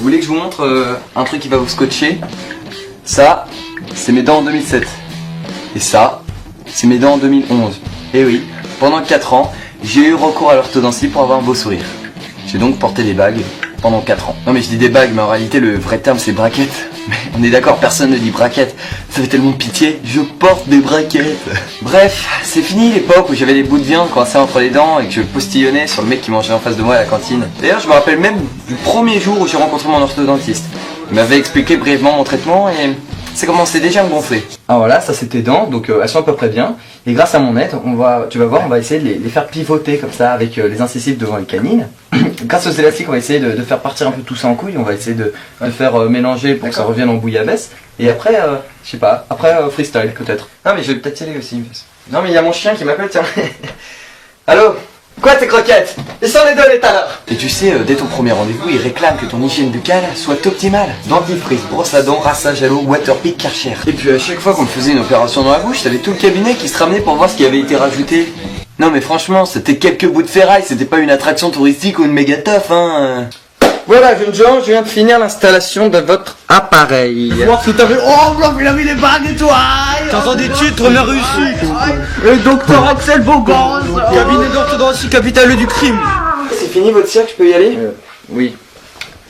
voulez que je vous montre un truc qui va vous scotcher? Ça, c'est mes dents en 2007. Et ça, c'est mes dents en 2011. Et oui, pendant 4 ans, j'ai eu recours à l'orthodontie pour avoir un beau sourire. J'ai donc porté des bagues pendant 4 ans. Non mais je dis des bagues, mais en réalité le vrai terme c'est braquettes. Mais on est d'accord, personne ne dit braquettes. Ça fait tellement pitié, je porte des braquettes. Bref, c'est fini l'époque où j'avais des bouts de viande coincés entre les dents et que je postillonnais sur le mec qui mangeait en face de moi à la cantine. D'ailleurs je me rappelle même du premier jour où j'ai rencontré mon orthodontiste. Il m'avait expliqué brièvement mon traitement et ça commençait déjà à me gonfler. Ah voilà, ça c'est tes dents, donc elles sont à peu près bien. Et grâce à mon aide, tu vas voir, on va essayer de les faire pivoter comme ça avec les incisives devant les canines. Grâce aux élastiques, on va essayer de faire partir un peu tout ça en couille. On va essayer de faire mélanger pour que ça revienne en bouillabaisse. Et après, je sais pas, après freestyle peut-être. Non mais je vais peut-être y aller aussi. Non mais il y a mon chien qui m'appelle, tiens. Allô? Quoi tes croquettes? Ils sont les données tout à l'heure. Et tu sais, dès ton premier rendez-vous, ils réclament que ton hygiène buccale soit optimale. Dentifrice, brosse à dents, rassage à l'eau, Waterpik, Karcher. Et puis à chaque fois qu'on me faisait une opération dans la bouche, t'avais tout le cabinet qui se ramenait pour voir ce qui avait été rajouté. Non mais franchement, c'était quelques bouts de ferraille, c'était pas une attraction touristique ou une méga teuf, hein. Voilà, jeunes gens, je viens de finir l'installation de votre appareil. Voir ce que t'as fait. Oh, il a mis les bagues et tout. T'entends des titres, mais réussi. Le docteur Axel Bogans. Cabinet d'orthodontie, capitale du crime. C'est fini votre cirque, je peux y aller? Oui.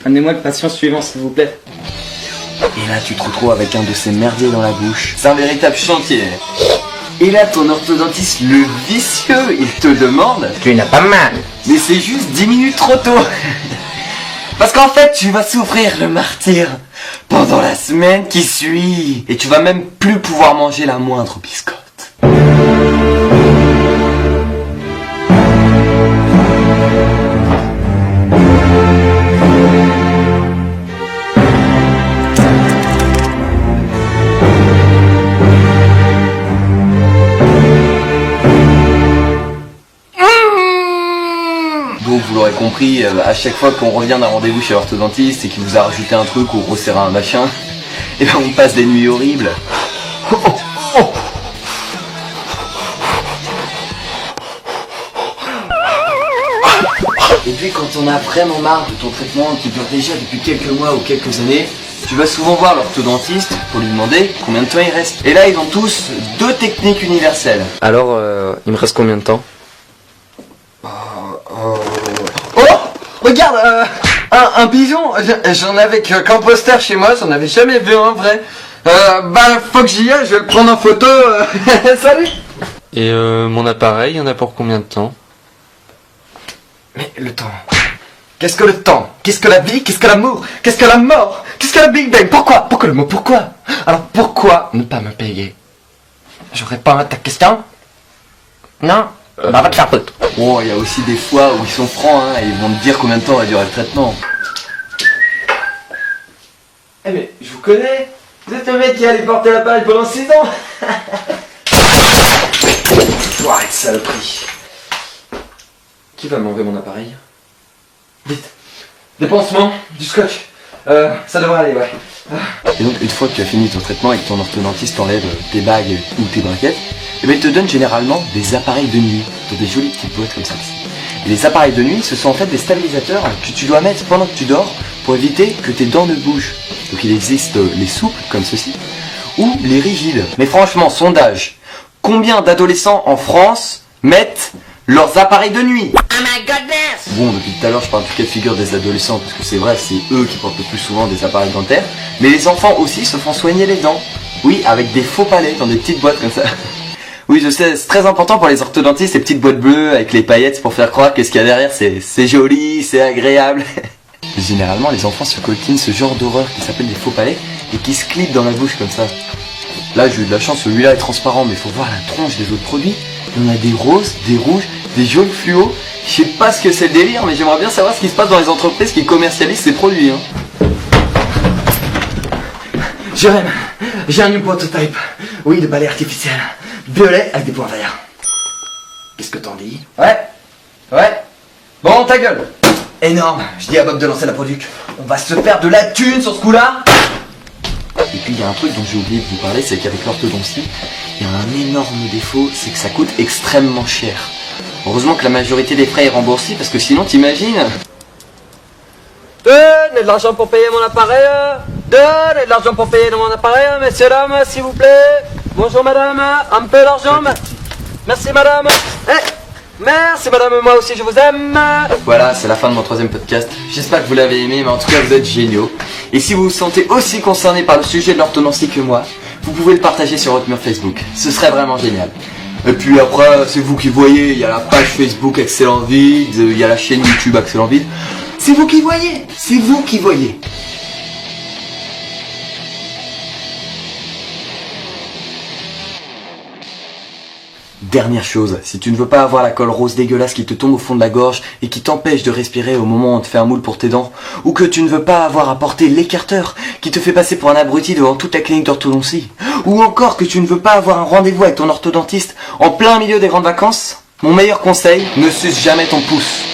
Amenez-moi le patient suivant, s'il vous plaît. Et là, tu te retrouves avec un de ces merdiers dans la bouche. C'est un véritable chantier. Et là, ton orthodontiste, le vicieux, il te demande... Tu n'as pas mal. Mais c'est juste 10 minutes trop tôt. Parce qu'en fait, tu vas souffrir le martyre pendant la semaine qui suit. Et tu vas même plus pouvoir manger la moindre biscotte. Donc vous l'aurez compris, à chaque fois qu'on revient d'un rendez-vous chez l'orthodontiste et qu'il vous a rajouté un truc ou resserré un machin, et ben on passe des nuits horribles. Et puis quand on a vraiment marre de ton traitement qui dure déjà depuis quelques mois ou quelques années, tu vas souvent voir l'orthodontiste pour lui demander combien de temps il reste. Et là ils ont tous 2 techniques universelles. Alors il me reste combien de temps? Oh, regarde, un pigeon. J'en avais qu'un poster chez moi, j'en avais jamais vu un vrai. Bah faut que j'y aille, je vais le prendre en photo. Salut. Et mon appareil, il y en a pour combien de temps? Mais le temps. Qu'est-ce que le temps? Qu'est-ce que la vie? Qu'est-ce que l'amour? Qu'est-ce que la mort? Qu'est-ce que la Big Bang? Pourquoi? Pourquoi le mot pourquoi? Alors pourquoi ne pas me payer? Je réponds à ta question? Non? Bah va te faire foutre. Oh, il y a aussi des fois où ils sont francs, hein, et ils vont te dire combien de temps va durer le traitement. Eh mais, je vous connais. Vous êtes le mec qui allait porter l'appareil pendant 6 ans. Faut arrêter saloperie. Qui va m'enlever mon appareil? Vite. Des pansements, du scotch. Ça devrait aller, ouais. Et donc, une fois que tu as fini ton traitement et que ton orthodontiste t'enlève tes bagues ou tes braquettes, et bien il te donne généralement des appareils de nuit, dans des jolies petites boîtes comme ça. Et les appareils de nuit, ce sont en fait des stabilisateurs que tu dois mettre pendant que tu dors pour éviter que tes dents ne bougent. Donc il existe les souples, comme ceci, ou les rigides. Mais franchement, sondage, combien d'adolescents en France mettent leurs appareils de nuit? Oh my goodness! Bon, depuis tout à l'heure, je parle du cas de figure des adolescents, parce que c'est vrai, c'est eux qui portent le plus souvent des appareils dentaires. Mais les enfants aussi se font soigner les dents. Oui, avec des faux palais dans des petites boîtes comme ça. Oui, je sais, c'est très important pour les orthodontistes, ces petites boîtes bleues avec les paillettes pour faire croire que ce qu'il y a derrière, c'est joli, c'est agréable. Généralement, les enfants se coltinent ce genre d'horreur qui s'appelle des faux palais et qui se clipent dans la bouche comme ça. Là, j'ai eu de la chance, celui-là est transparent, mais il faut voir la tronche des autres produits. Il y en a des roses, des rouges, des jaunes fluo. Je sais pas ce que c'est le délire, mais j'aimerais bien savoir ce qui se passe dans les entreprises qui commercialisent ces produits. Hein. Jérém, j'ai un nouveau prototype. Oui, de balai artificiel. Violet avec des points verts. Qu'est-ce que t'en dis? Ouais. Bon, ta gueule. Énorme. Je dis à Bob de lancer la product. On va se faire de la thune sur ce coup-là. Et puis il y a un truc dont j'ai oublié de vous parler, c'est qu'avec l'orthodontie, il y a un énorme défaut, c'est que ça coûte extrêmement cher. Heureusement que la majorité des frais est remboursée, parce que sinon t'imagines... Donnez de l'argent pour payer mon appareil. Donnez de l'argent pour payer mon appareil, messieurs, dames, s'il vous plaît. Bonjour madame, un peu d'argent. Merci madame. Merci madame, moi aussi je vous aime. Voilà, c'est la fin de mon 3e podcast. J'espère que vous l'avez aimé, mais en tout cas vous êtes géniaux. Et si vous vous sentez aussi concerné par le sujet de l'orthodontie que moi, vous pouvez le partager sur votre mur Facebook. Ce serait vraiment génial. Et puis après, c'est vous qui voyez, il y a la page Facebook Excellent Vide, il y a la chaîne YouTube Excellent Vide. C'est vous qui voyez, c'est vous qui voyez. Dernière chose, si tu ne veux pas avoir la colle rose dégueulasse qui te tombe au fond de la gorge et qui t'empêche de respirer au moment où on te fait un moule pour tes dents, ou que tu ne veux pas avoir à porter l'écarteur qui te fait passer pour un abruti devant toute la clinique d'orthodontie, ou encore que tu ne veux pas avoir un rendez-vous avec ton orthodontiste en plein milieu des grandes vacances, mon meilleur conseil, ne suce jamais ton pouce.